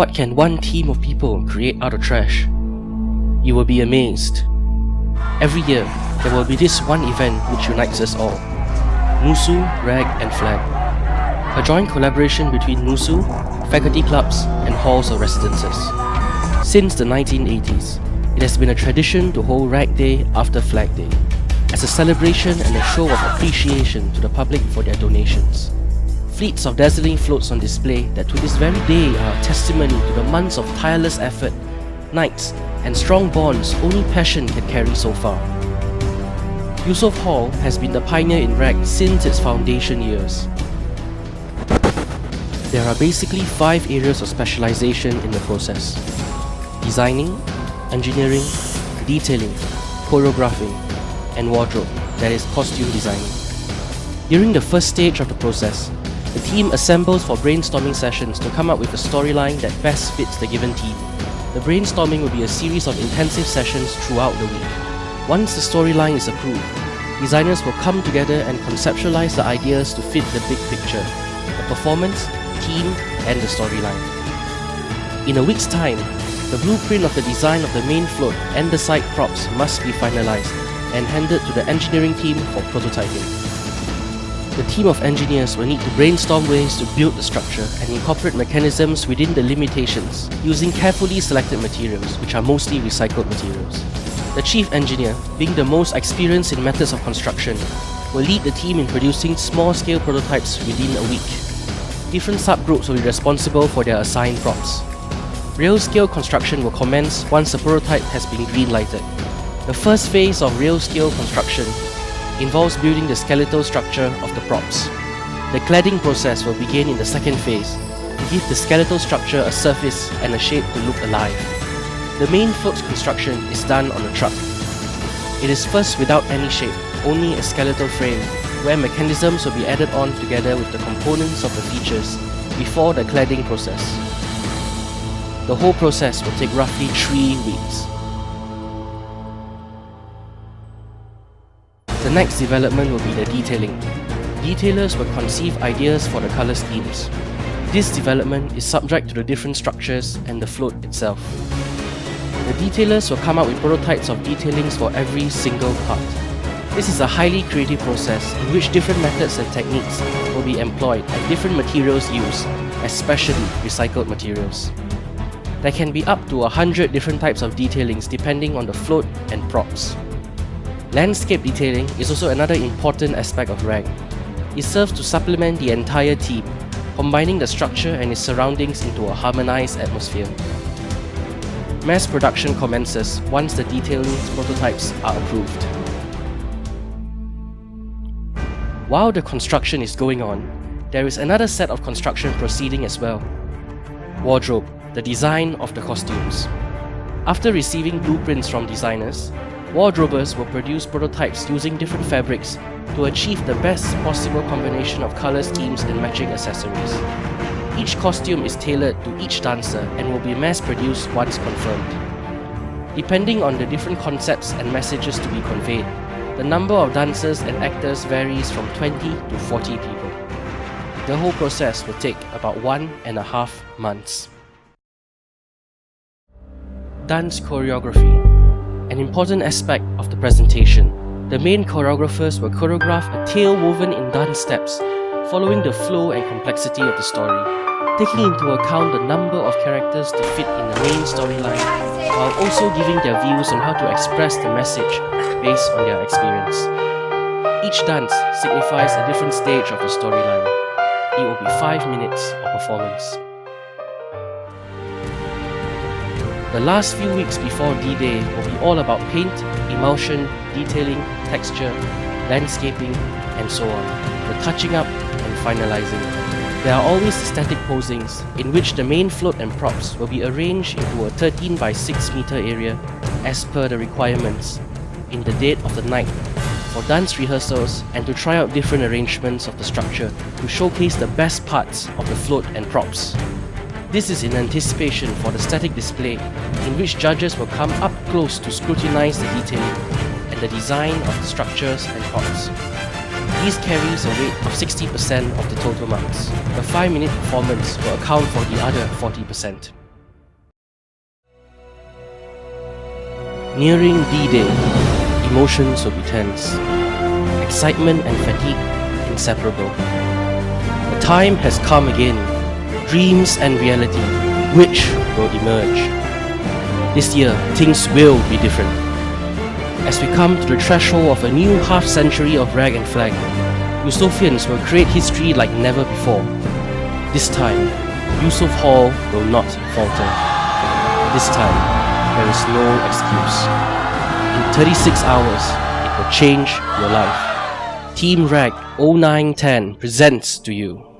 What can one team of people create out of trash? You will be amazed. Every year, there will be this one event which unites us all. NUSU, RAG and FLAG. A joint collaboration between NUSU, faculty clubs and halls of residences. Since the 1980s, it has been a tradition to hold RAG Day after FLAG Day, as a celebration and a show of appreciation to the public for their donations. Fleets of dazzling floats on display that to this very day are a testimony to the months of tireless effort, nights, and strong bonds only passion can carry so far. Eusoff Hall has been the pioneer in RAG since its foundation years. There are basically 5 areas of specialization in the process: designing, engineering, detailing, choreographing, and wardrobe, that is costume designing. During the first stage of the process, the team assembles for brainstorming sessions to come up with a storyline that best fits the given team. The brainstorming will be a series of intensive sessions throughout the week. Once the storyline is approved, designers will come together and conceptualize the ideas to fit the big picture, the performance, team, and the storyline. In a week's time, the blueprint of the design of the main float and the side props must be finalized and handed to the engineering team for prototyping. The team of engineers will need to brainstorm ways to build the structure and incorporate mechanisms within the limitations, using carefully selected materials, which are mostly recycled materials. The chief engineer, being the most experienced in methods of construction, will lead the team in producing small-scale prototypes within a week. Different subgroups will be responsible for their assigned props. Real-scale construction will commence once the prototype has been green-lighted. The first phase of real-scale construction involves building the skeletal structure of the props. The cladding process will begin in the second phase to give the skeletal structure a surface and a shape to look alive. The main float's construction is done on a truck. It is first without any shape, only a skeletal frame, where mechanisms will be added on together with the components of the features before the cladding process. The whole process will take roughly 3 weeks. The next development will be the detailing. Detailers will conceive ideas for the colour schemes. This development is subject to the different structures and the float itself. The detailers will come up with prototypes of detailings for every single part. This is a highly creative process in which different methods and techniques will be employed and different materials used, especially recycled materials. There can be up to 100 different types of detailings depending on the float and props. Landscape detailing is also another important aspect of RAG. It serves to supplement the entire team, combining the structure and its surroundings into a harmonized atmosphere. Mass production commences once the detailing prototypes are approved. While the construction is going on, there is another set of construction proceeding as well. Wardrobe, the design of the costumes. After receiving blueprints from designers, wardrobers will produce prototypes using different fabrics to achieve the best possible combination of color schemes and matching accessories. Each costume is tailored to each dancer and will be mass-produced once confirmed. Depending on the different concepts and messages to be conveyed, the number of dancers and actors varies from 20 to 40 people. The whole process will take about 1.5 months. Dance choreography. An important aspect of the presentation, the main choreographers will choreograph a tale woven in dance steps, following the flow and complexity of the story, taking into account the number of characters to fit in the main storyline, while also giving their views on how to express the message based on their experience. Each dance signifies a different stage of the storyline. It will be 5 minutes of performance. The last few weeks before D-Day will be all about paint, emulsion, detailing, texture, landscaping, and so on, the touching up and finalizing. There are always static posings in which the main float and props will be arranged into a 13 by 6 meter area as per the requirements in the dead of the night for dance rehearsals and to try out different arrangements of the structure to showcase the best parts of the float and props. This is in anticipation for the static display in which judges will come up close to scrutinize the detailing and the design of the structures and props. This carries a weight of 60% of the total marks. The 5-minute performance will account for the other 40%. Nearing D-Day, emotions will be tense. Excitement and fatigue inseparable. The time has come again. Dreams and reality, which will emerge. This year, things will be different. As we come to the threshold of a new half-century of rag and flag, Eusoffians will create history like never before. This time, Eusoff Hall will not falter. This time, there is no excuse. In 36 hours, it will change your life. Team Rag 0910 presents to you